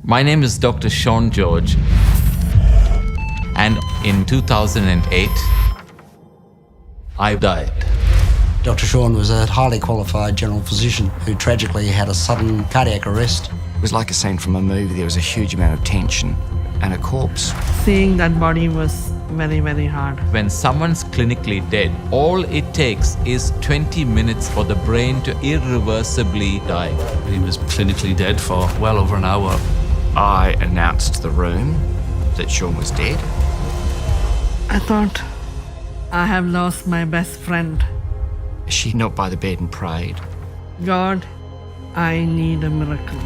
My name is Dr. Sean George, and in 2008, I died. Dr. Sean was a highly qualified general physician who tragically had a sudden cardiac arrest. It was like a scene from a movie. There was a huge amount of tension and a corpse. Seeing that body was very, very hard. When someone's clinically dead, all it takes is 20 minutes for the brain to irreversibly die. He was clinically dead for well over an hour. I announced to the room that Sean was dead. I thought, I have lost my best friend. She knelt by the bed and prayed. God, I need a miracle.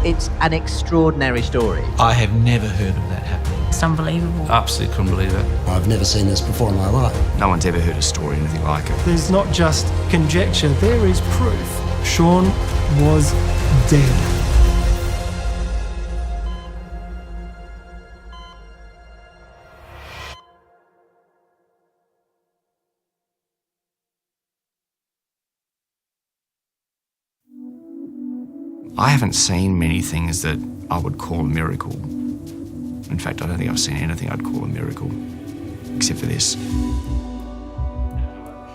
It's an extraordinary story. I have never heard of that happening. It's unbelievable. Absolutely couldn't believe it. I've never seen this before in my life. No one's ever heard a story anything like it. There's not just conjecture, there is proof. Sean was dead. I haven't seen many things that I would call a miracle. In fact, I don't think I've seen anything I'd call a miracle, except for this.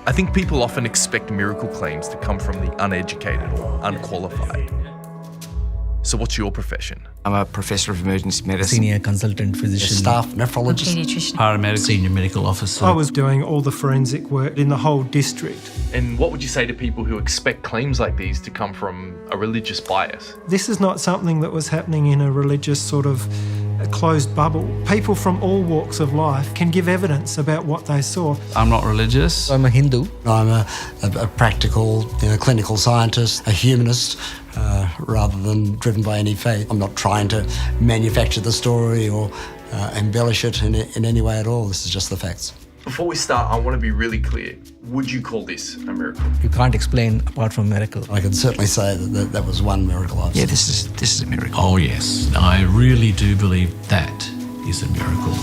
I think people often expect miracle claims to come from the uneducated or unqualified. So what's your profession? I'm a professor of emergency medicine. Senior consultant A physician. staff nephrologist. Paediatrician. Paramedic, senior medical officer. I was doing all the forensic work in the whole district. And what would you say to people who expect claims like these to come from a religious bias? This is not something that was happening in a religious sort of a closed bubble. People from all walks of life can give evidence about what they saw. I'm not religious. I'm a Hindu. I'm a practical, clinical scientist, a humanist, rather than driven by any faith. I'm not trying to manufacture the story or embellish it in any way at all. This is just the facts. Before we start, I want to be really clear. Would you call this a miracle? You can't explain apart from miracle. I can certainly say that was one miracle I've Yeah, seen. this is a miracle. Oh yes, I really do believe that is a miracle.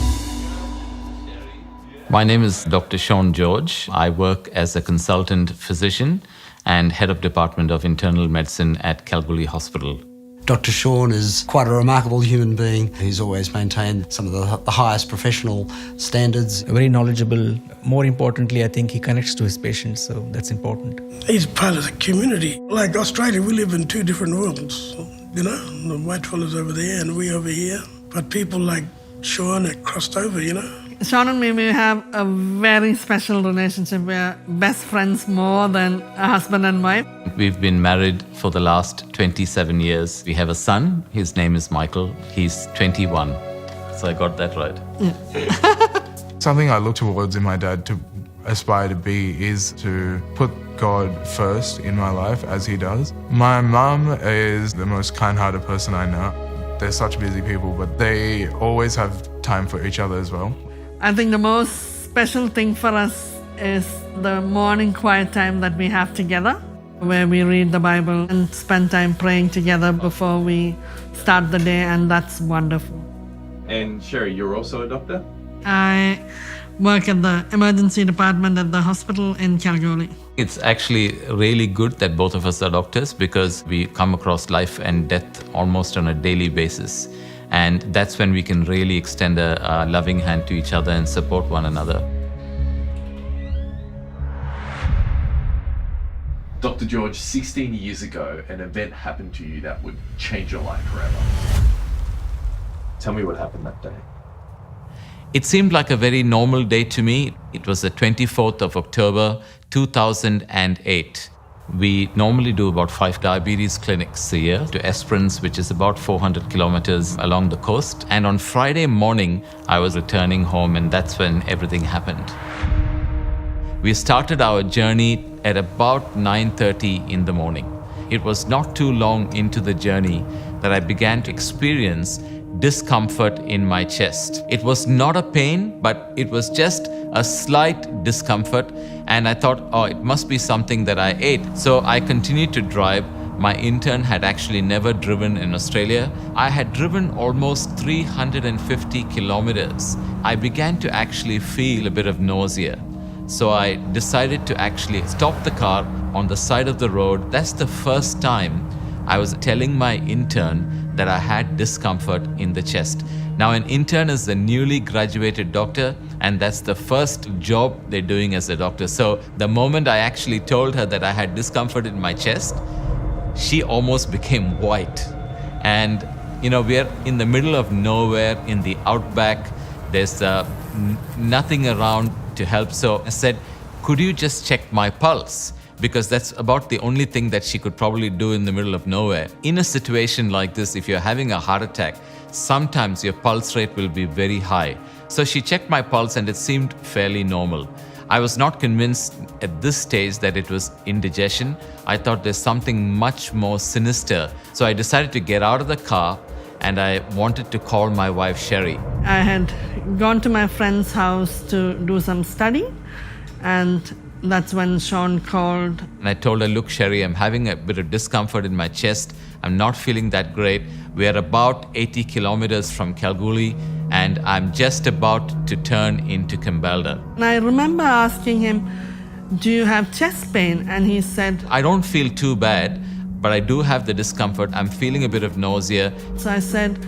My name is Dr. Sean George. I work as a consultant physician and head of Department of Internal Medicine at Kalgoorlie Hospital. Dr. Sean is quite a remarkable human being. He's always maintained some of the highest professional standards. Very knowledgeable. More importantly, I think he connects to his patients, so that's important. He's part of the community. Like Australia, we live in two different worlds. The white fellas over there and we over here. But people like Sean have crossed over, Sean and me, we have a very special relationship. We're best friends more than a husband and wife. We've been married for the last 27 years. We have a son. His name is Michael. He's 21. So I got that right. Something I look towards in my dad to aspire to be is to put God first in my life as he does. My mum is the most kind-hearted person I know. They're such busy people, but they always have time for each other as well. I think the most special thing for us is the morning quiet time that we have together, where we read the Bible and spend time praying together before we start the day, and that's wonderful. And Sherry, you're also a doctor? I work at the emergency department at the hospital in Kalgoorlie. It's actually really good that both of us are doctors because we come across life and death almost on a daily basis. And that's when we can really extend a loving hand to each other and support one another. Dr. George, 16 years ago, an event happened to you that would change your life forever. Tell me what happened that day. It seemed like a very normal day to me. It was the 24th of October, 2008. We normally do about 5 diabetes clinics a year to Esperance, which is about 400 kilometers along the coast. And on Friday morning, I was returning home, and that's when everything happened. We started our journey at about 9:30 in the morning. It was not too long into the journey that I began to experience discomfort in my chest. It was not a pain, but it was just a slight discomfort, and I thought, it must be something that I ate. So I continued to drive. My intern had actually never driven in Australia. I had driven almost 350 kilometers. I began to actually feel a bit of nausea. So I decided to actually stop the car on the side of the road. That's the first time I was telling my intern that I had discomfort in the chest. Now, an intern is a newly graduated doctor, and that's the first job they're doing as a doctor. So the moment I actually told her that I had discomfort in my chest, she almost became white. And, we're in the middle of nowhere in the outback. There's nothing around to help. So I said, could you just check my pulse? Because that's about the only thing that she could probably do in the middle of nowhere. In a situation like this, if you're having a heart attack, sometimes your pulse rate will be very high. So she checked my pulse and it seemed fairly normal. I was not convinced at this stage that it was indigestion. I thought there's something much more sinister. So I decided to get out of the car and I wanted to call my wife, Sherry. I had gone to my friend's house to do some study, and that's when Sean called. And I told her, look, Sherry, I'm having a bit of discomfort in my chest. I'm not feeling that great. We are about 80 kilometers from Kalgoorlie, and I'm just about to turn into Kambalda. And I remember asking him, do you have chest pain? And he said, I don't feel too bad, but I do have the discomfort. I'm feeling a bit of nausea. So I said,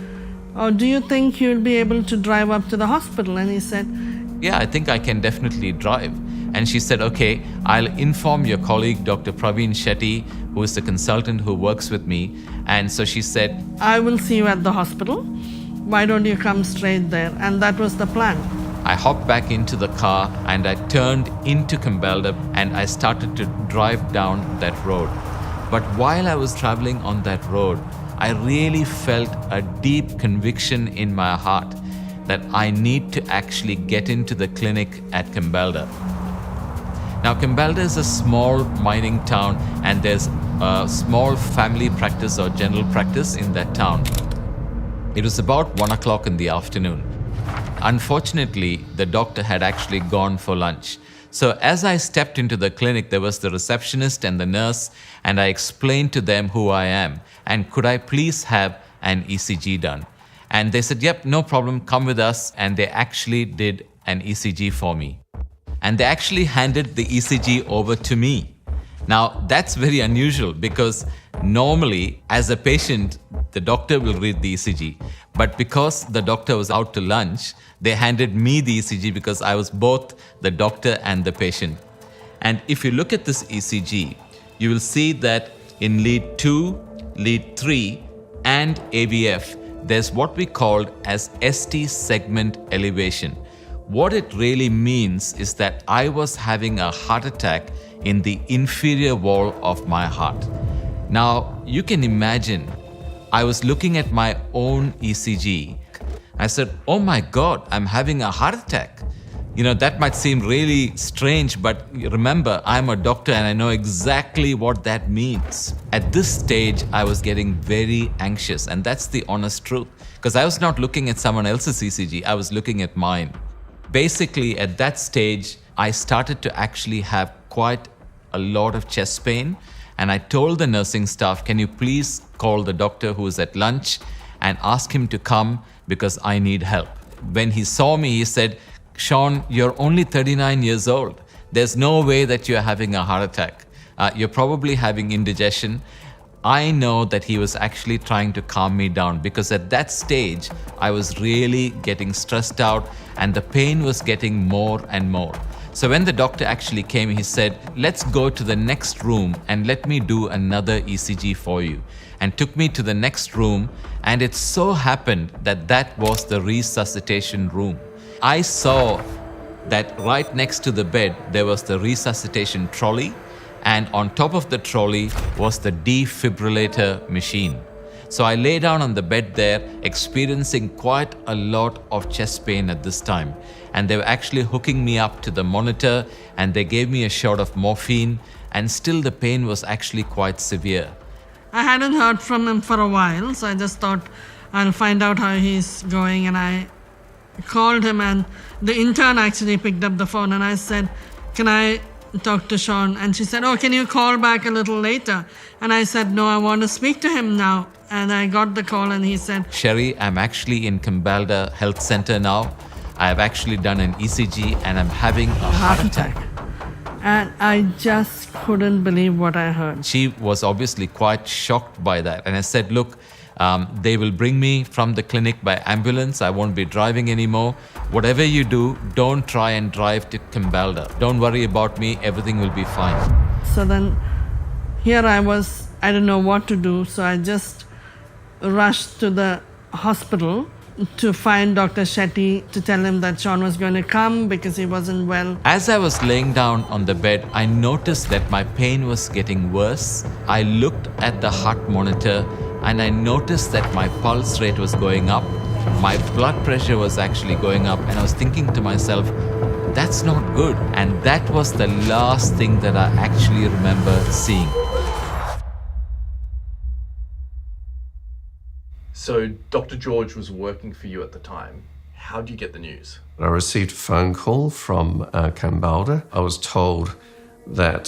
oh, do you think you'll be able to drive up to the hospital? And he said, yeah, I think I can definitely drive. And she said, okay, I'll inform your colleague, Dr. Praveen Shetty, who is the consultant who works with me. And so she said, I will see you at the hospital. Why don't you come straight there? And that was the plan. I hopped back into the car and I turned into Kambalda and I started to drive down that road. But while I was traveling on that road, I really felt a deep conviction in my heart that I need to actually get into the clinic at Kambalda. Now, Kambalda is a small mining town and there's a small family practice or general practice in that town. It was about 1 o'clock in the afternoon. Unfortunately, the doctor had actually gone for lunch. So as I stepped into the clinic, there was the receptionist and the nurse, and I explained to them who I am and could I please have an ECG done. And they said, yep, no problem, come with us. And they actually did an ECG for me. And they actually handed the ECG over to me. Now, that's very unusual because normally, as a patient, the doctor will read the ECG. But because the doctor was out to lunch, they handed me the ECG because I was both the doctor and the patient. And if you look at this ECG, you will see that in lead 2, lead 3, and AVF, there's what we called as ST segment elevation. What it really means is that I was having a heart attack in the inferior wall of my heart. Now, you can imagine, I was looking at my own ECG. I said, oh my God, I'm having a heart attack. That might seem really strange, but remember, I'm a doctor and I know exactly what that means. At this stage, I was getting very anxious, and that's the honest truth. Because I was not looking at someone else's ECG, I was looking at mine. Basically, at that stage, I started to actually have quite a lot of chest pain. And I told the nursing staff, can you please call the doctor who is at lunch and ask him to come because I need help. When he saw me, he said, Sean, you're only 39 years old. There's no way that you're having a heart attack. You're probably having indigestion. I know that he was actually trying to calm me down because at that stage, I was really getting stressed out and the pain was getting more and more. So when the doctor actually came, he said, let's go to the next room and let me do another ECG for you. And took me to the next room, and it so happened that that was the resuscitation room. I saw that right next to the bed, there was the resuscitation trolley, and on top of the trolley was the defibrillator machine. So I lay down on the bed there, experiencing quite a lot of chest pain at this time. And they were actually hooking me up to the monitor, and they gave me a shot of morphine, and still the pain was actually quite severe. I hadn't heard from him for a while, so I just thought I'll find out how he's going. And I called him, and the intern actually picked up the phone, and I said, can I talk to Sean? And she said, oh, can you call back a little later? And I said, no, I want to speak to him now. And I got the call, and he said, Sherry, I'm actually in Kambalda Health Center now. I have actually done an ECG and I'm having a heart attack. And I just couldn't believe what I heard. She was obviously quite shocked by that. And I said, look, they will bring me from the clinic by ambulance. I won't be driving anymore. Whatever you do, don't try and drive to Cambalda. Don't worry about me. Everything will be fine. So then here I was, I didn't know what to do. So I just rushed to the hospital to find Dr. Shetty to tell him that Sean was going to come because he wasn't well. As I was laying down on the bed, I noticed that my pain was getting worse. I looked at the heart monitor and I noticed that my pulse rate was going up. My blood pressure was actually going up, and I was thinking to myself, that's not good. And that was the last thing that I actually remember seeing. So Dr. George was working for you at the time. How did you get the news? I received a phone call from Cambalda. I was told that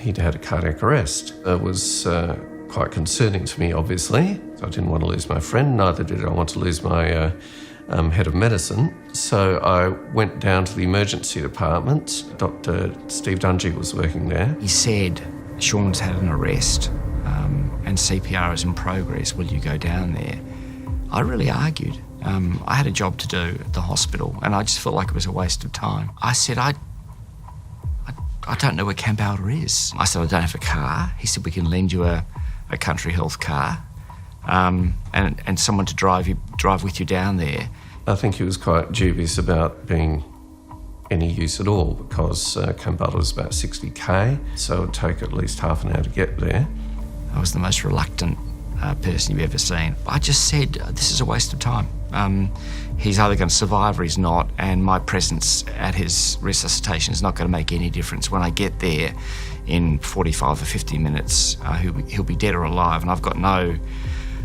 he'd had a cardiac arrest. It was quite concerning to me, obviously. I didn't want to lose my friend, neither did I want to lose my head of medicine. So I went down to the emergency department. Dr. Steve Dungy was working there. He said, Sean's had an arrest and CPR is in progress. Will you go down there? I really argued. I had a job to do at the hospital and I just felt like it was a waste of time. I said, I don't know where Cambalda is. I said, I don't have a car. He said, we can lend you a country health car and someone to drive with you down there. I think he was quite dubious about being any use at all because Cambalda was about 60k, so it would take at least half an hour to get there. I was the most reluctant person you've ever seen. I just said, this is a waste of time. He's either going to survive or he's not, and my presence at his resuscitation is not going to make any difference. When I get there in 45 or 50 minutes, he'll be dead or alive, and I've got no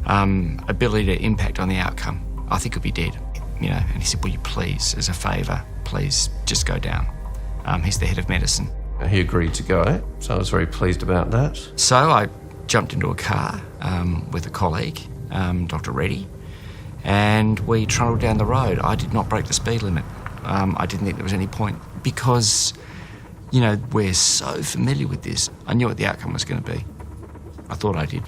ability to impact on the outcome. I think he'll be dead, you know. And he said, will you please, as a favour, please just go down. He's the head of medicine. He agreed to go, so I was very pleased about that. So I jumped into a car with a colleague, Dr. Reddy, and we trundled down the road. I did not break the speed limit. I didn't think there was any point because, you know, we're so familiar with this. I knew what the outcome was going to be. I thought I did.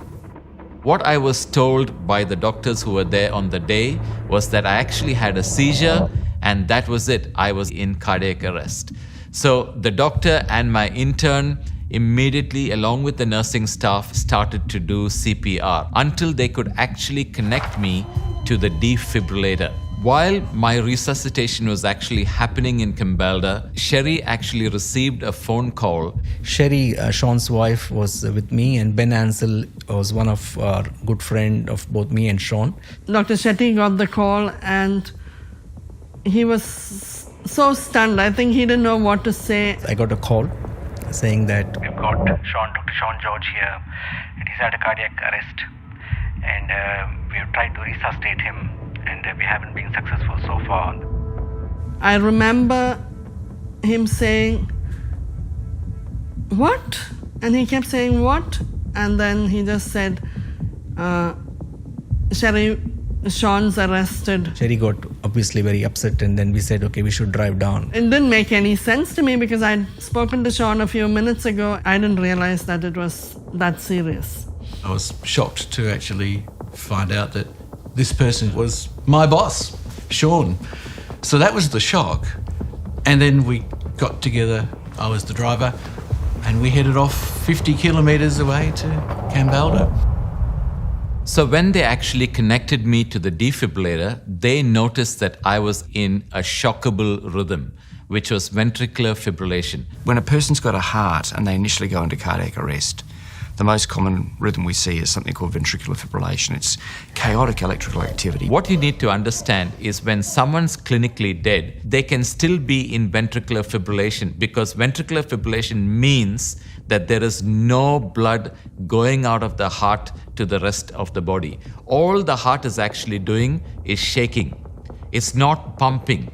What I was told by the doctors who were there on the day was that I actually had a seizure and that was it. I was in cardiac arrest. So the doctor and my intern immediately, along with the nursing staff, started to do CPR until they could actually connect me to the defibrillator. While my resuscitation was actually happening in Cambalda, Sherry actually received a phone call. Sherry, Sean's wife, was with me, and Ben Ansel was one of our good friend of both me and Sean. Dr. Shetty got the call and he was so stunned. I think he didn't know what to say. I got a call saying that we've got Dr. Sean George here, and he's had a cardiac arrest, and we have tried to resuscitate him, and we haven't been successful so far. I remember him saying, "What?" And he kept saying, "What?" And then he just said, "Sherry, Sean's arrested." Sherry got obviously very upset, and then we said, okay, we should drive down. It didn't make any sense to me because I'd spoken to Sean a few minutes ago. I didn't realize that it was that serious. I was shocked to actually find out that this person was my boss, Sean. So that was the shock. And then we got together, I was the driver, and we headed off 50 kilometres away to Cambalda. So when they actually connected me to the defibrillator, they noticed that I was in a shockable rhythm, which was ventricular fibrillation. When a person's got a heart and they initially go into cardiac arrest, the most common rhythm we see is something called ventricular fibrillation. It's chaotic electrical activity. What you need to understand is when someone's clinically dead, they can still be in ventricular fibrillation because ventricular fibrillation means that there is no blood going out of the heart to the rest of the body. All the heart is actually doing is shaking. It's not pumping.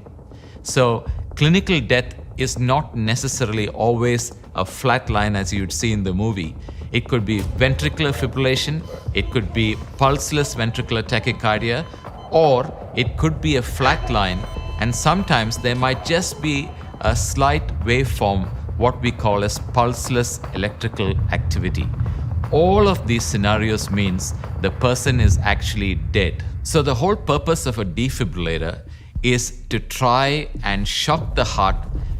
So clinical death is not necessarily always a flat line as you'd see in the movie. It could be ventricular fibrillation, it could be pulseless ventricular tachycardia, or it could be a flat line, and sometimes there might just be a slight waveform what we call as pulseless electrical activity. All of these scenarios means the person is actually dead. So the whole purpose of a defibrillator is to try and shock the heart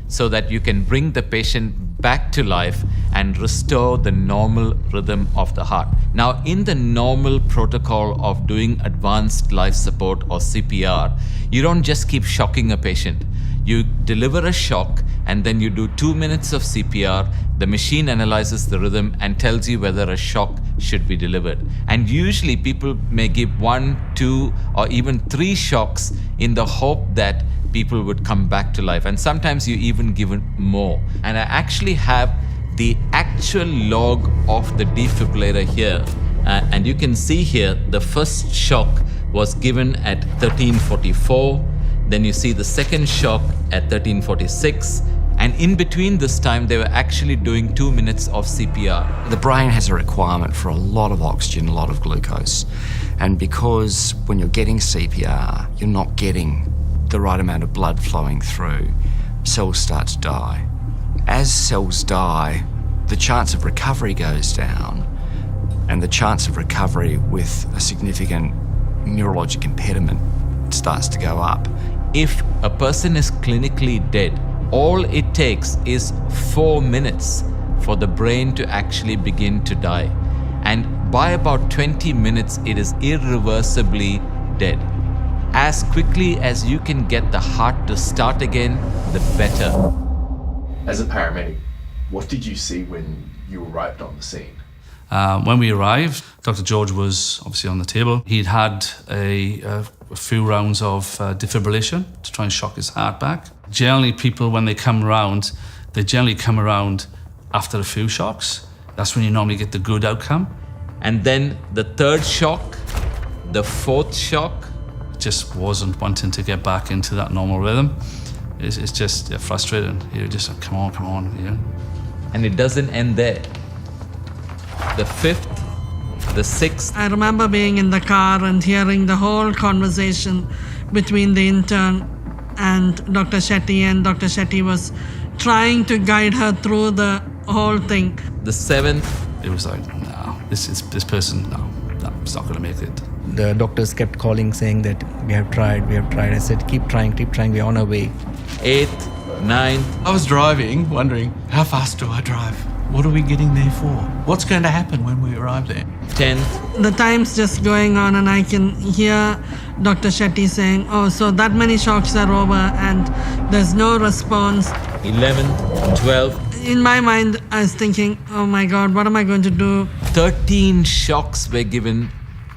so that you can bring the patient back to life and restore the normal rhythm of the heart. Now, in the normal protocol of doing advanced life support or CPR, you don't just keep shocking a patient. You deliver a shock and then you do 2 minutes of CPR. The machine analyzes the rhythm and tells you whether a shock should be delivered. And usually people may give 1, 2, or even 3 shocks in the hope that people would come back to life. And sometimes you even give it more. And I actually have the actual log of the defibrillator here. And you can see here the first shock was given at 13:44. Then you see the second shock at 13:46. And in between this time, they were actually doing 2 minutes of CPR. The brain has a requirement for a lot of oxygen, a lot of glucose. And because when you're getting CPR, you're not getting the right amount of blood flowing through, cells start to die. As cells die, the chance of recovery goes down, and the chance of recovery with a significant neurologic impediment starts to go up. If a person is clinically dead, all it takes is 4 minutes for the brain to actually begin to die. And by about 20 minutes, it is irreversibly dead. As quickly as you can get the heart to start again, the better. As a paramedic, what did you see when you arrived on the scene? When we arrived, Dr. George was obviously on the table. He'd had a few rounds of defibrillation to try and shock his heart back. Generally, people, when they come around, they generally come around after a few shocks. That's when you normally get the good outcome. And then the third shock, the fourth shock, just wasn't wanting to get back into that normal rhythm. It's just frustrating. You're just like, come on, you know. And it doesn't end there. The fifth, the sixth. I remember being in the car and hearing the whole conversation between the intern and Dr. Shetty, and Dr. Shetty was trying to guide her through the whole thing. The seventh. It was like, no, this person, no, it's not going to make it. The doctors kept calling saying that we have tried. I said, keep trying, we're on our way. 8th, 9th. I was driving, wondering, how fast do I drive? What are we getting there for? What's going to happen when we arrive there? 10th. The time's just going on and I can hear Dr. Shetty saying, oh, so that many shocks are over and there's no response. 11th, 12th. In my mind, I was thinking, oh my God, what am I going to do? 13 shocks were given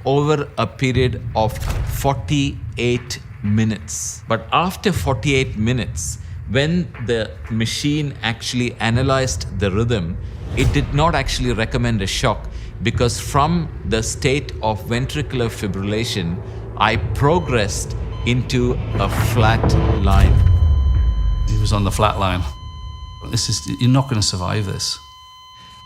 over a period of 48 minutes. But after 48 minutes, when the machine actually analyzed the rhythm, it did not actually recommend a shock, because from the state of ventricular fibrillation, I progressed into a flat line. He was on the flat line. You're not going to survive this.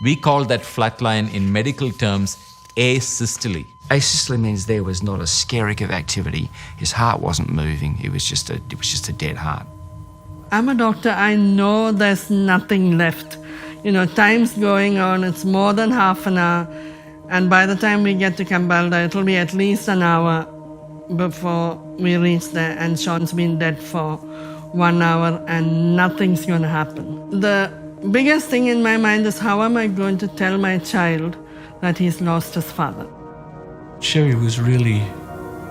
We call that flat line in medical terms asystole. Asystole means there was not a skerrick of activity. His heart wasn't moving. It was just a dead heart. I'm a doctor. I know there's nothing left. You know, time's going on. It's more than half an hour. And by the time we get to Cambalda, it'll be at least an hour before we reach there. And Sean's been dead for 1 hour and nothing's going to happen. The biggest thing in my mind is, how am I going to tell my child that he's lost his father? Sherry was really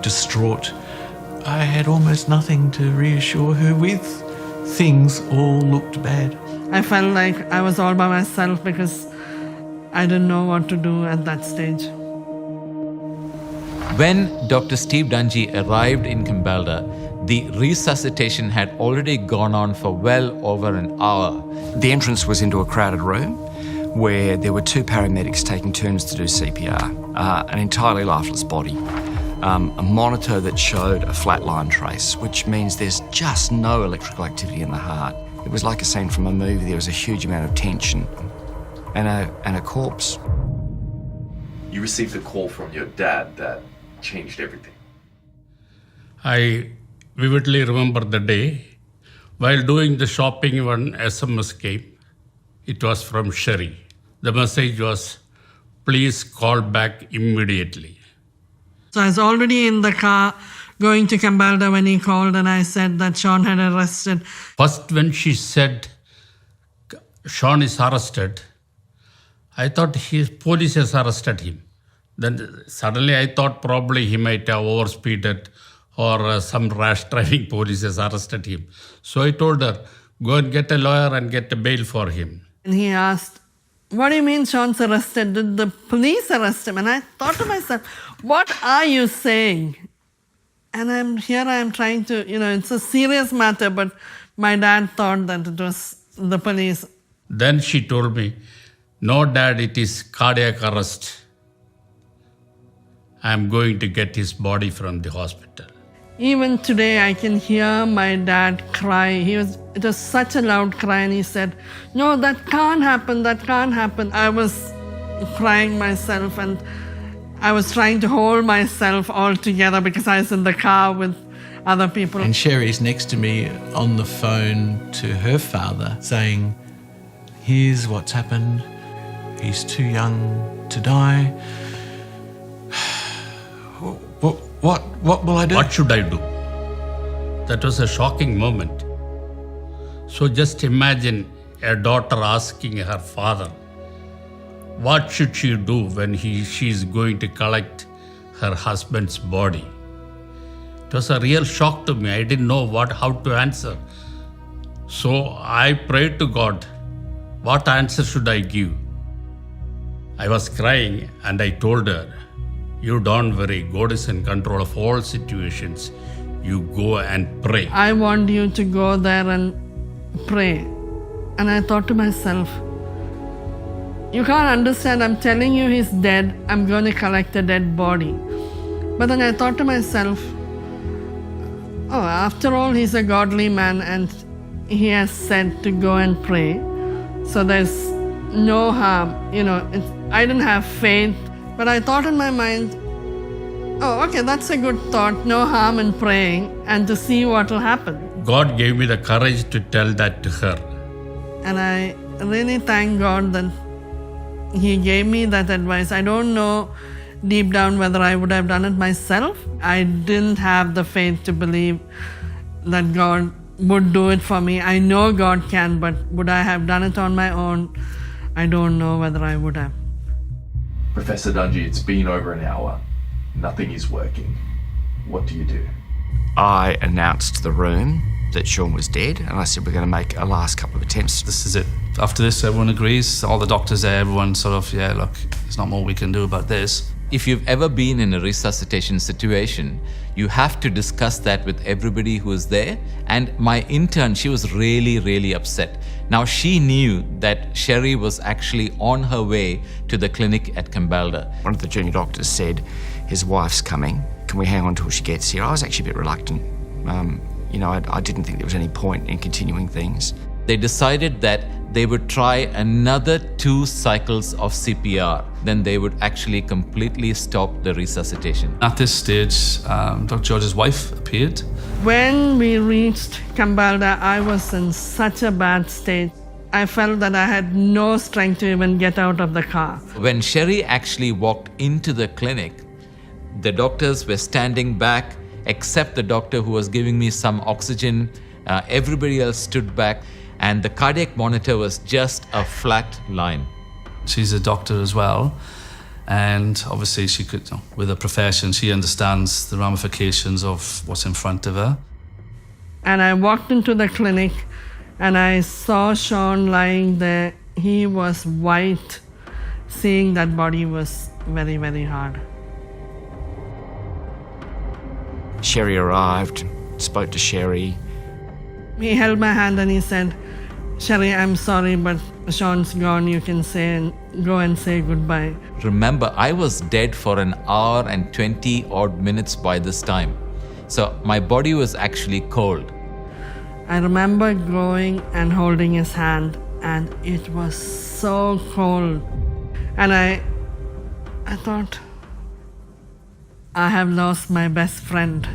distraught. I had almost nothing to reassure her with. Things all looked bad. I felt like I was all by myself because I didn't know what to do at that stage. When Dr. Steve Dungy arrived in Cambalda, the resuscitation had already gone on for well over an hour. The entrance was into a crowded room where there were 2 paramedics taking turns to do CPR, an entirely lifeless body, a monitor that showed a flatline trace, which means there's just no electrical activity in the heart. It was like a scene from a movie. There was a huge amount of tension and a corpse. You received a call from your dad that changed everything. I vividly remember the day. While doing the shopping, one SMS came. It was from Sherry. The message was, please call back immediately. So I was already in the car going to Cambalda when he called, and I said that Sean had arrested. First, when she said, Sean is arrested, I thought police has arrested him. Then suddenly I thought probably he might have overspeeded or some rash driving police has arrested him. So I told her, go and get a lawyer and get a bail for him. And he asked, what do you mean Sean's arrested? Did the police arrest him? And I thought to myself, what are you saying? And I'm trying to, it's a serious matter, but my dad thought that it was the police. Then she told me, no, Dad, it is cardiac arrest. I'm going to get his body from the hospital. Even today, I can hear my dad cry. It was such a loud cry, and he said, no, that can't happen, that can't happen. I was crying myself, and I was trying to hold myself all together because I was in the car with other people. And Sherry's next to me on the phone to her father saying, here's what's happened. He's too young to die. What will I do? What should I do? That was a shocking moment. So just imagine a daughter asking her father, what should she do when she's going to collect her husband's body? It was a real shock to me. I didn't know how to answer. So I prayed to God, what answer should I give? I was crying and I told her, you don't worry, God is in control of all situations. You go and pray. I want you to go there and pray. And I thought to myself, you can't understand, I'm telling you he's dead, I'm going to collect a dead body. But then I thought to myself, oh, after all, he's a godly man and he has said to go and pray. So there's no harm. I didn't have faith, but I thought in my mind, oh, okay, that's a good thought. No harm in praying and to see what will happen. God gave me the courage to tell that to her. And I really thank God that He gave me that advice. I don't know deep down whether I would have done it myself. I didn't have the faith to believe that God would do it for me. I know God can, but would I have done it on my own? I don't know whether I would have. Professor Dungy, it's been over an hour. Nothing is working. What do you do? I announced to the room that Sean was dead, and I said we're going to make a last couple of attempts. This is it. After this, everyone agrees. All the doctors there, everyone sort of, yeah, look, there's not more we can do about this. If you've ever been in a resuscitation situation, you have to discuss that with everybody who is there. And my intern, she was really, really upset. Now, she knew that Sherry was actually on her way to the clinic at Cambalda. One of the junior doctors said, his wife's coming. Can we hang on till she gets here? I was actually a bit reluctant. I didn't think there was any point in continuing things. They decided that they would try another 2 cycles of CPR. Then they would actually completely stop the resuscitation. At this stage, Dr. George's wife appeared. When we reached Cambalda, I was in such a bad state. I felt that I had no strength to even get out of the car. When Sherry actually walked into the clinic, the doctors were standing back, except the doctor who was giving me some oxygen. Everybody else stood back, and the cardiac monitor was just a flat line. She's a doctor as well, and obviously she could, with her profession, she understands the ramifications of what's in front of her. And I walked into the clinic and I saw Sean lying there. He was white. Seeing that body was very, very hard. Sherry arrived, spoke to Sherry. He held my hand and he said, Sherry, I'm sorry, but Sean's gone. You can go and say goodbye. Remember, I was dead for an hour and 20 odd minutes by this time. So my body was actually cold. I remember going and holding his hand, and it was so cold. And I thought, I have lost my best friend.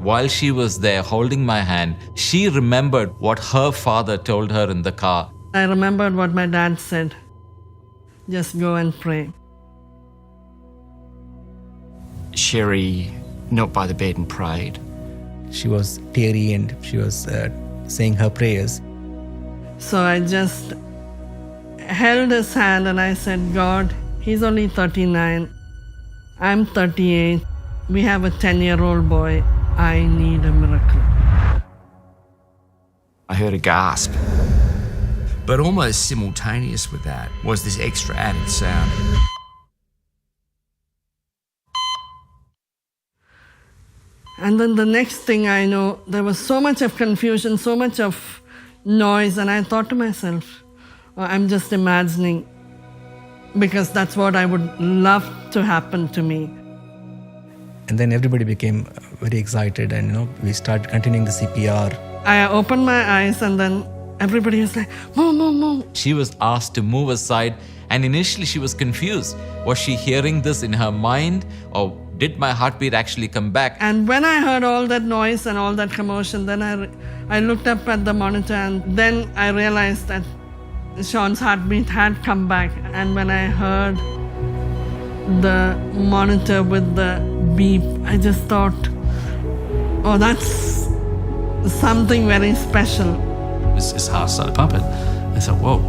while she was there holding my hand, she remembered what her father told her in the car. I remembered what my dad said. Just go and pray. Sherry knelt by the bed and prayed. She was teary and she was saying her prayers. So I just held his hand and I said, God, he's only 39. I'm 38. We have a 10-year-old boy. I need a miracle. I heard a gasp. But almost simultaneous with that was this extra added sound. And then the next thing I know, there was so much of confusion, so much of noise, and I thought to myself, oh, I'm just imagining, because that's what I would love to happen to me. And then everybody became very excited, and we started continuing the CPR. I opened my eyes and then everybody was like, move, move, move. She was asked to move aside, and initially she was confused. Was she hearing this in her mind, or did my heartbeat actually come back? And when I heard all that noise and all that commotion, then I looked up at the monitor, and then I realized that Sean's heartbeat had come back. And when I heard the monitor with the beep, I just thought, oh, that's something very special. His heart started pumping. I thought, whoa,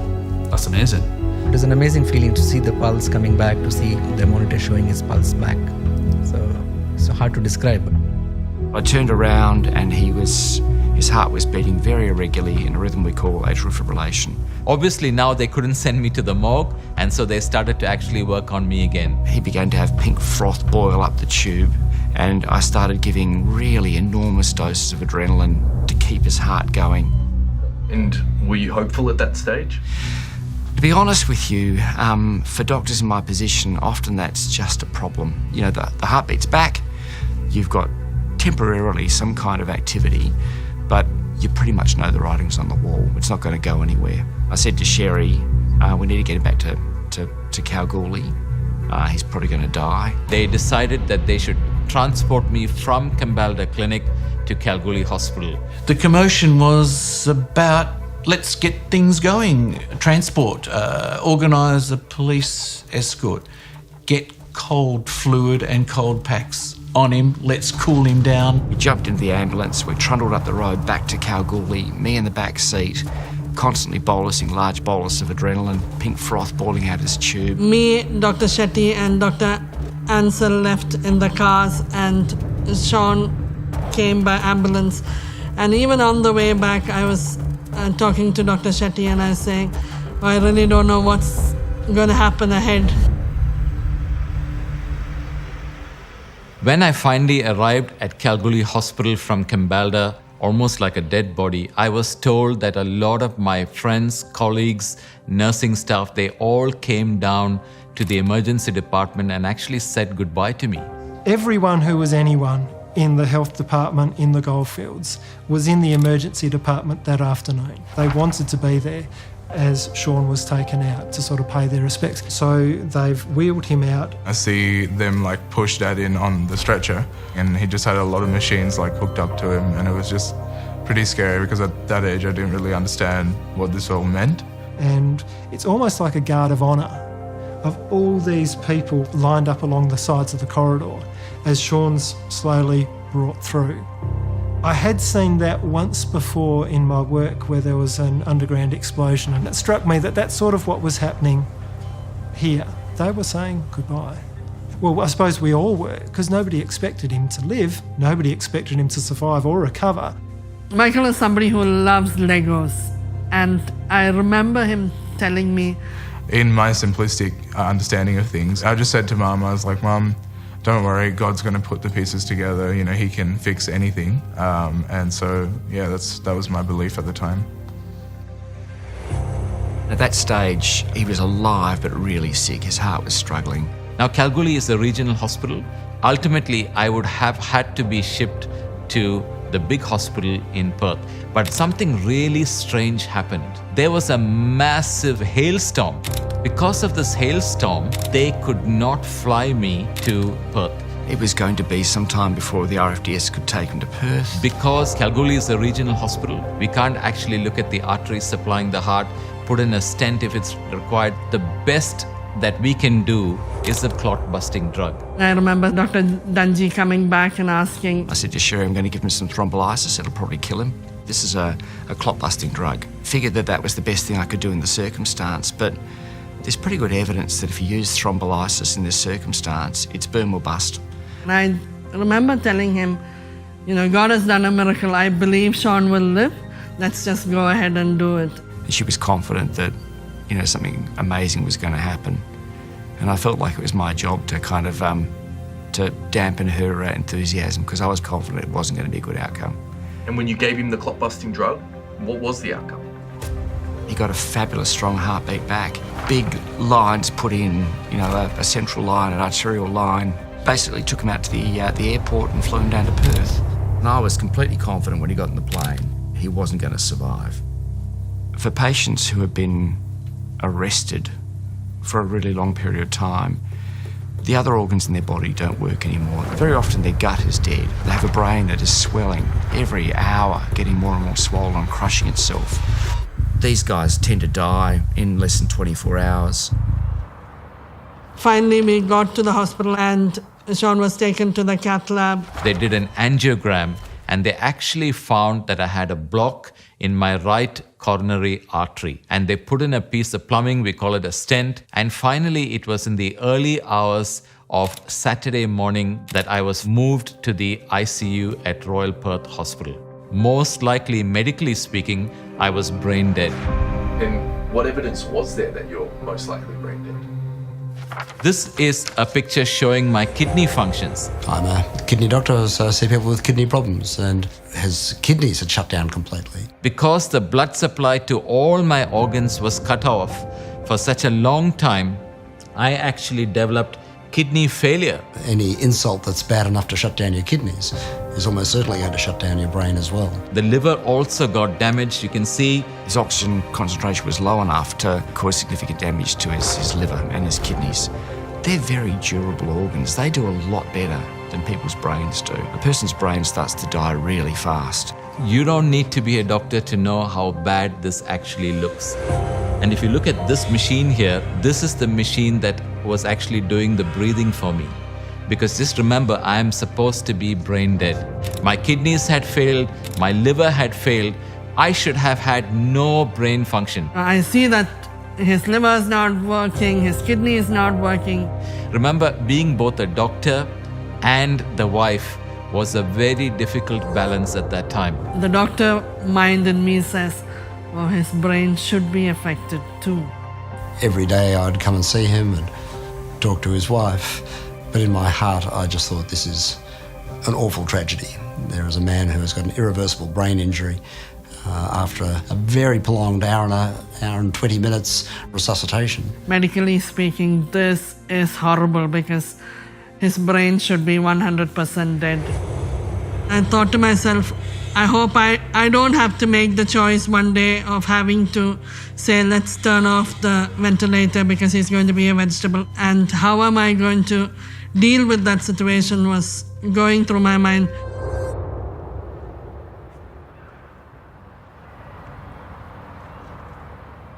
that's amazing. It was an amazing feeling to see the pulse coming back, to see the monitor showing his pulse back. So hard to describe. I turned around and his heart was beating very irregularly in a rhythm we call atrial fibrillation. Obviously now they couldn't send me to the morgue, and so they started to actually work on me again. He began to have pink froth boil up the tube, and I started giving really enormous doses of adrenaline to keep his heart going. And were you hopeful at that stage? To be honest with you, for doctors in my position, often that's just a problem. The heartbeat's back, you've got temporarily some kind of activity, but you pretty much know the writing's on the wall. It's not going to go anywhere. I said to Sherry, we need to get him back to Kalgoorlie. He's probably going to die. They decided that they should transport me from Kambalda Clinic to Kalgoorlie Hospital. The commotion was about, let's get things going. Transport, organise a police escort, get cold fluid and cold packs on him, let's cool him down. We jumped into the ambulance, we trundled up the road back to Kalgoorlie, me in the back seat, constantly bolusing large bolus of adrenaline, pink froth boiling out his tube. Me, Dr. Shetty and Dr. Ansel left in the cars, and Sean came by ambulance. And even on the way back, I was talking to Dr. Shetty and I was saying, oh, I really don't know what's going to happen ahead. When I finally arrived at Kalgoorlie Hospital from Kambalda, almost like a dead body, I was told that a lot of my friends, colleagues, nursing staff, they all came down to the emergency department and actually said goodbye to me. Everyone who was anyone in the health department in the Goldfields was in the emergency department that afternoon. They wanted to be there as Sean was taken out to sort of pay their respects. So they've wheeled him out. I see them push Dad in on the stretcher, and he just had a lot of machines hooked up to him, and it was just pretty scary because at that age I didn't really understand what this all meant. And it's almost like a guard of honour of all these people lined up along the sides of the corridor as Sean's slowly brought through. I had seen that once before in my work where there was an underground explosion, and it struck me that that's sort of what was happening here. They were saying goodbye. Well, I suppose we all were, because nobody expected him to live. Nobody expected him to survive or recover. Michael is somebody who loves Legos, and I remember him telling me, in my simplistic understanding of things, I just said to Mum, I was like, Mum, don't worry, God's going to put the pieces together. He can fix anything. And so, yeah, that was my belief at the time. At that stage, he was alive but really sick. His heart was struggling. Now, Kalgoorlie is a regional hospital. Ultimately, I would have had to be shipped to the big hospital in Perth. But something really strange happened. There was a massive hailstorm. Because of this hailstorm, they could not fly me to Perth. It was going to be some time before the RFDS could take him to Perth. Because Kalgoorlie is a regional hospital, we can't actually look at the arteries supplying the heart, put in a stent if it's required. The best that we can do is a clot-busting drug. I remember Dr. Dungy coming back and asking, I said to Sherry, I'm going to give him some thrombolysis, it'll probably kill him. This is a clot-busting drug. Figured that was the best thing I could do in the circumstance, but there's pretty good evidence that if you use thrombolysis in this circumstance, it's boom or bust. And I remember telling him, God has done a miracle. I believe Sean will live. Let's just go ahead and do it. She was confident that, something amazing was going to happen. And I felt like it was my job to kind of to dampen her enthusiasm, because I was confident it wasn't going to be a good outcome. And when you gave him the clot-busting drug, what was the outcome? He got a fabulous strong heartbeat back. Big lines put in, a central line, an arterial line. Basically took him out to the airport and flew him down to Perth. And I was completely confident when he got in the plane, he wasn't going to survive. For patients who have been arrested for a really long period of time, the other organs in their body don't work anymore. Very often their gut is dead. They have a brain that is swelling every hour, getting more and more swollen, crushing itself. These guys tend to die in less than 24 hours. Finally, we got to the hospital and Sean was taken to the cath lab. They did an angiogram and they actually found that I had a block in my right coronary artery. And they put in a piece of plumbing, we call it a stent. And finally, it was in the early hours of Saturday morning that I was moved to the ICU at Royal Perth Hospital. Most likely, medically speaking, I was brain dead. And what evidence was there that you're most likely brain dead? This is a picture showing my kidney functions. I'm a kidney doctor, so I see people with kidney problems, and his kidneys had shut down completely. Because the blood supply to all my organs was cut off for such a long time, I actually developed kidney failure. Any insult that's bad enough to shut down your kidneys is almost certainly going to shut down your brain as well. The liver also got damaged. You can see his oxygen concentration was low enough to cause significant damage to his liver and his kidneys. They're very durable organs. They do a lot better than people's brains do. A person's brain starts to die really fast. You don't need to be a doctor to know how bad this actually looks. And if you look at this machine here, this is the machine that was actually doing the breathing for me. Because just remember, I am supposed to be brain dead. My kidneys had failed, my liver had failed. I should have had no brain function. I see that his liver is not working, his kidney is not working. Remember, being both a doctor and the wife was a very difficult balance at that time. The doctor mind in me says, oh, his brain should be affected too. Every day I'd come and see him and talk to his wife, but in my heart I just thought, this is an awful tragedy. There is a man who has got an irreversible brain injury after a very prolonged hour and 20 minutes resuscitation. Medically speaking, this is horrible because his brain should be 100% dead. I thought to myself, I hope I don't have to make the choice one day of having to say, let's turn off the ventilator because he's going to be a vegetable. And how am I going to deal with that situation was going through my mind.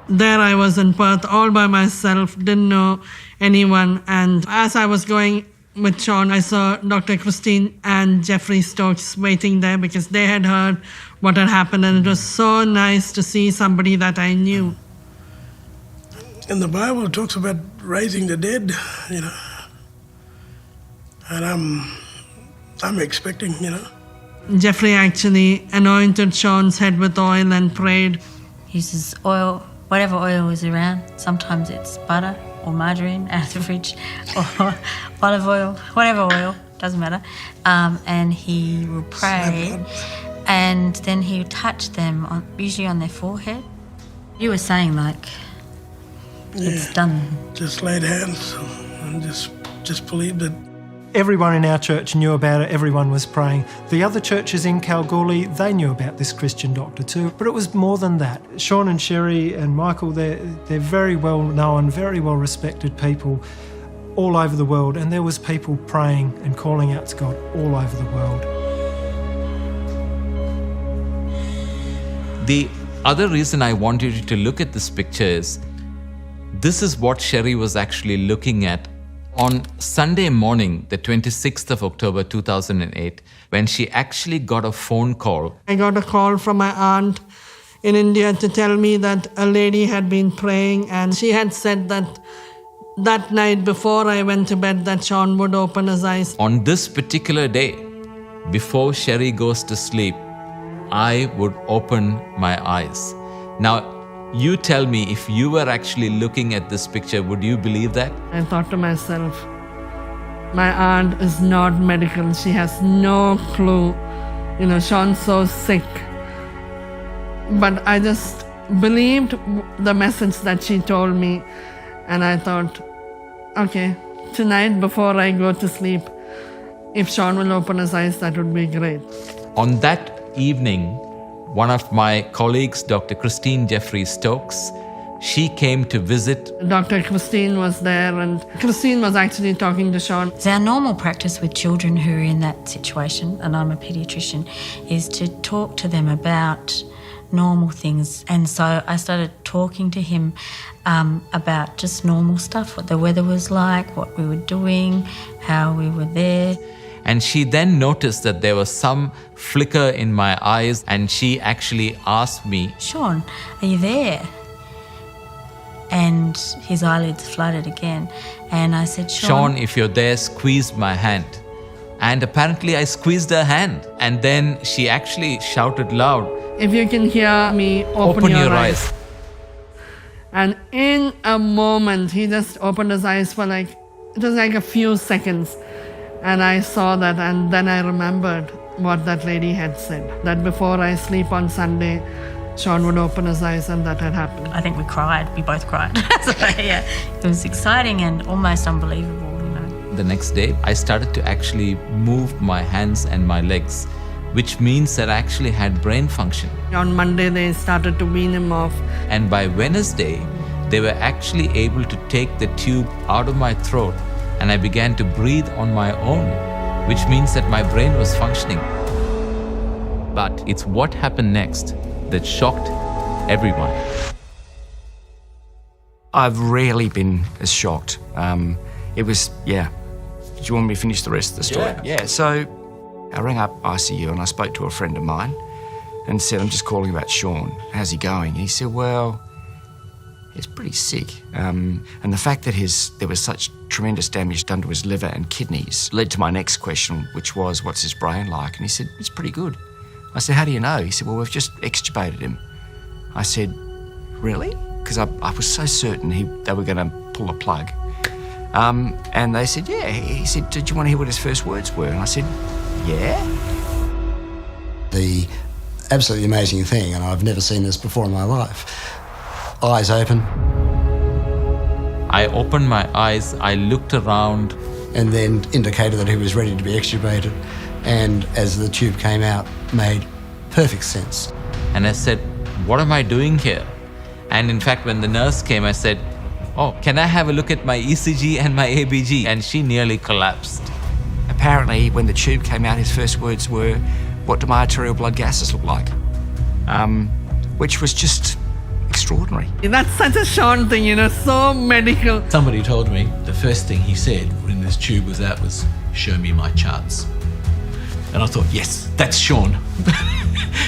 There I was in Perth all by myself, didn't know anyone. And as I was going with Sean, I saw Dr. Christine and Jeffrey Stokes waiting there because they had heard what had happened, and it was so nice to see somebody that I knew. And the Bible talks about raising the dead, and I'm expecting, Jeffrey actually anointed Sean's head with oil and prayed. Uses oil, whatever oil is around. Sometimes it's butter or margarine out of the fridge, or olive oil, whatever oil, doesn't matter. And he will pray, and then he would touch them, usually on their forehead. You were saying, it's done. Just laid hands and just believed it. Everyone in our church knew about it, everyone was praying. The other churches in Kalgoorlie, they knew about this Christian doctor too, but it was more than that. Sean and Sherry and Michael, they're very well known, very well respected people. all over the world, and there was people praying and calling out to God all over the world. The other reason I wanted you to look at this picture is this is what Sherry was actually looking at on Sunday morning, the 26th of October 2008, when she actually got a phone call. I got a call from my aunt in India to tell me that a lady had been praying, and she had said that night before I went to bed that Sean would open his eyes. On this particular day, before Sherry goes to sleep, I would open my eyes. Now, you tell me, if you were actually looking at this picture, would you believe that? I thought to myself, my aunt is not medical. She has no clue. Sean's so sick. But I just believed the message that she told me. And I thought, okay, tonight before I go to sleep, if Sean will open his eyes, that would be great. On that evening, one of my colleagues, Dr. Christine Jeffrey-Stokes, she came to visit. Dr. Christine was there, and Christine was actually talking to Sean. It's our normal practice with children who are in that situation, and I'm a paediatrician, is to talk to them about normal things. And so I started talking to him about just normal stuff, what the weather was like, what we were doing, how we were there. And she then noticed that there was some flicker in my eyes, and she actually asked me, Sean, are you there? And his eyelids fluttered again. And I said, Sean, if you're there, squeeze my hand. And apparently I squeezed her hand. And then she actually shouted loud, if you can hear me, open your eyes. And in a moment, he just opened his eyes for it was like a few seconds. And I saw that, and then I remembered what that lady had said, that before I sleep on Sunday, Sean would open his eyes, and that had happened. I think we cried. We both cried. So, yeah, it was exciting and almost unbelievable, The next day, I started to actually move my hands and my legs, which means that I actually had brain function. On Monday, they started to wean him off. And by Wednesday, they were actually able to take the tube out of my throat, and I began to breathe on my own, which means that my brain was functioning. But it's what happened next that shocked everyone. I've rarely been as shocked. It was, yeah. Do you want me to finish the rest of the story? Yeah. So I rang up ICU and I spoke to a friend of mine and said, I'm just calling about Sean. How's he going? And he said, well, he's pretty sick. And the fact that there was such tremendous damage done to his liver and kidneys led to my next question, which was, what's his brain like? And he said, it's pretty good. I said, how do you know? He said, well, we've just extubated him. I said, really? Because I was so certain they were going to pull the plug. And they said, yeah. He said, did you want to hear what his first words were? And I said, yeah. The absolutely amazing thing, and I've never seen this before in my life, eyes open. I opened my eyes, I looked around. And then indicated that he was ready to be extubated. And as the tube came out, made perfect sense. And I said, what am I doing here? And in fact, when the nurse came, I said, oh, can I have a look at my ECG and my ABG? And she nearly collapsed. Apparently, when the tube came out, his first words were, what do my arterial blood gases look like? Which was just extraordinary. That's such a Sean thing, so medical. Somebody told me the first thing he said when this tube was out was, show me my charts. And I thought, yes, that's Sean.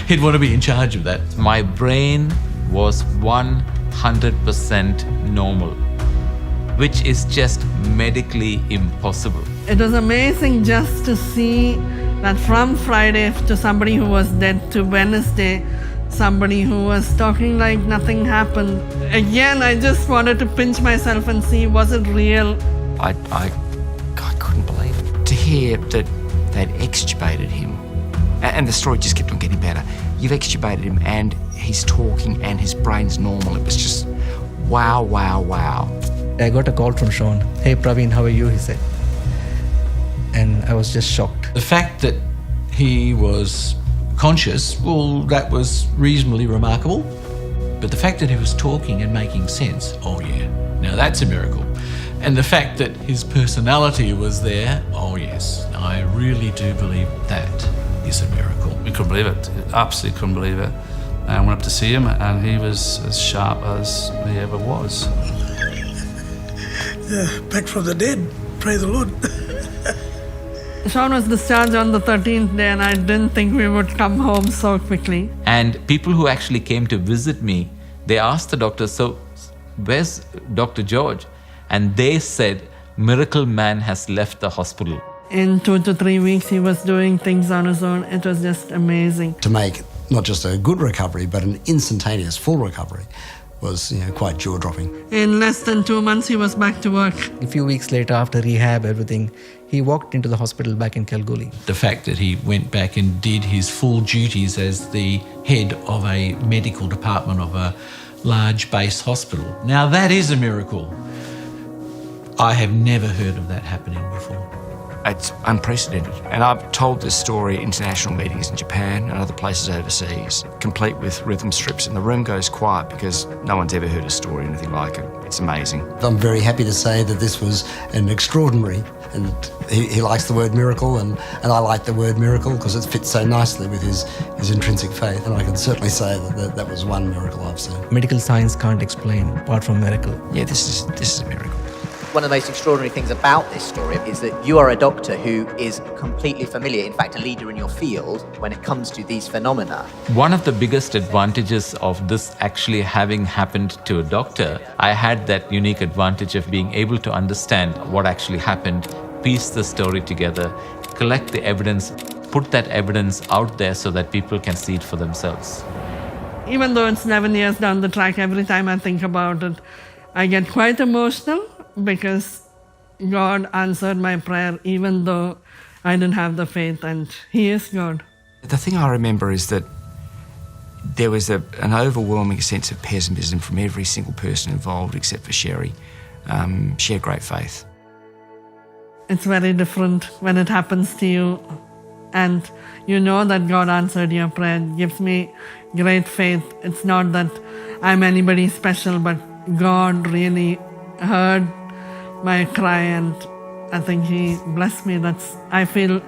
He'd want to be in charge of that. My brain was 100% normal, which is just medically impossible. It was amazing just to see that from Friday to somebody who was dead to Wednesday, somebody who was talking like nothing happened. Again, I just wanted to pinch myself and see, was it real? I couldn't believe it. To hear that they'd extubated him, and the story just kept on getting better. You've extubated him and he's talking and his brain's normal. It was just wow, wow, wow. I got a call from Sean. Hey Praveen, how are you? He said. And I was just shocked. The fact that he was conscious, well, that was reasonably remarkable. But the fact that he was talking and making sense, oh yeah, now that's a miracle. And the fact that his personality was there, oh yes, I really do believe that is a miracle. We couldn't believe it. Absolutely couldn't believe it. I went up to see him and he was as sharp as he ever was. Yeah, back from the dead. Praise the Lord. Sean was discharged on the 13th day, and I didn't think we would come home so quickly. And people who actually came to visit me, they asked the doctor, so where's Dr. George? And they said, Miracle Man has left the hospital. In 2 to 3 weeks, he was doing things on his own. It was just amazing. To make not just a good recovery, but an instantaneous full recovery was quite jaw-dropping. In less than 2 months, he was back to work. A few weeks later, after rehab, everything, he walked into the hospital back in Kalgoorlie. The fact that he went back and did his full duties as the head of a medical department of a large base hospital. Now that is a miracle. I have never heard of that happening before. It's unprecedented. And I've told this story at international meetings in Japan and other places overseas, complete with rhythm strips, and the room goes quiet because no one's ever heard a story or anything like it. It's amazing. I'm very happy to say that this was an extraordinary, and he likes the word miracle, and I like the word miracle because it fits so nicely with his intrinsic faith, and I can certainly say that was one miracle I've seen. Medical science can't explain apart from miracle. Yeah, this is a miracle. One of the most extraordinary things about this story is that you are a doctor who is completely familiar, in fact a leader in your field, when it comes to these phenomena. One of the biggest advantages of this actually having happened to a doctor, I had that unique advantage of being able to understand what actually happened, piece the story together, collect the evidence, put that evidence out there so that people can see it for themselves. Even though it's 11 years down the track, every time I think about it, I get quite emotional because God answered my prayer even though I didn't have the faith, and He is God. The thing I remember is that there was an overwhelming sense of pessimism from every single person involved except for Sherry. She had great faith. It's very different when it happens to you and you know that God answered your prayer. It gives me great faith. It's not that I'm anybody special, but God really heard my cry, and I think He blessed me. I feel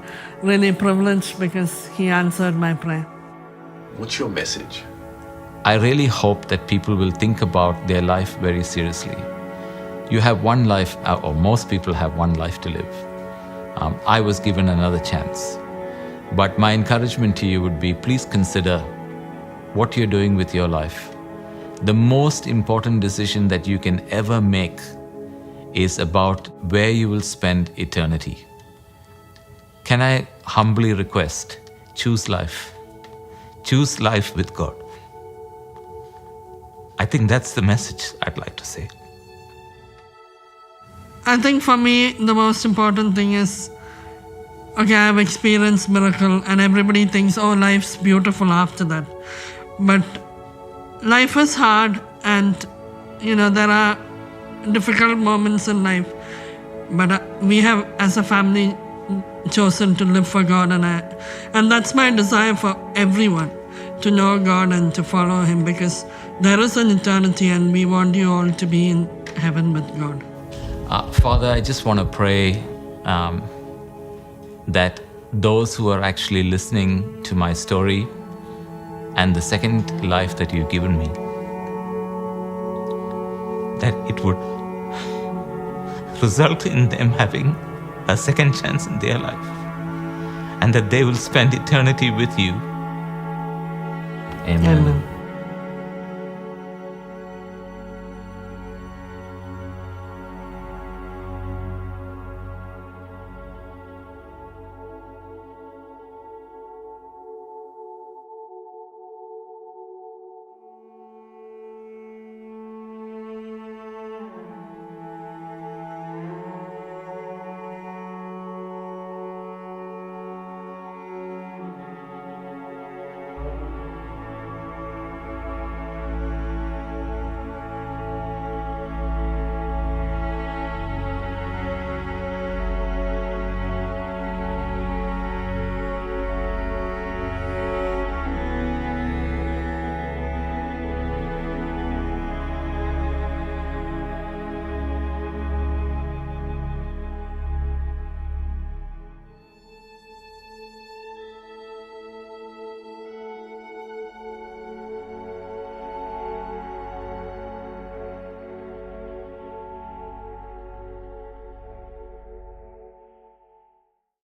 really privileged because He answered my prayer. What's your message? I really hope that people will think about their life very seriously. You have one life, or most people have one life to live. I was given another chance. But my encouragement to you would be, please consider what you're doing with your life. The most important decision that you can ever make is about where you will spend eternity. Can I humbly request, choose life. Choose life with God. I think that's the message I'd like to say. I think for me, the most important thing is, okay, I've experienced miracle and everybody thinks, oh, life's beautiful after that. But life is hard, and, there are difficult moments in life. But we have, as a family, chosen to live for God, and that's my desire for everyone, to know God and to follow Him, because there is an eternity and we want you all to be in heaven with God. Father, I just want to pray that those who are actually listening to my story and the second life that you've given me, that it would result in them having a second chance in their life, and that they will spend eternity with you. Amen. Amen.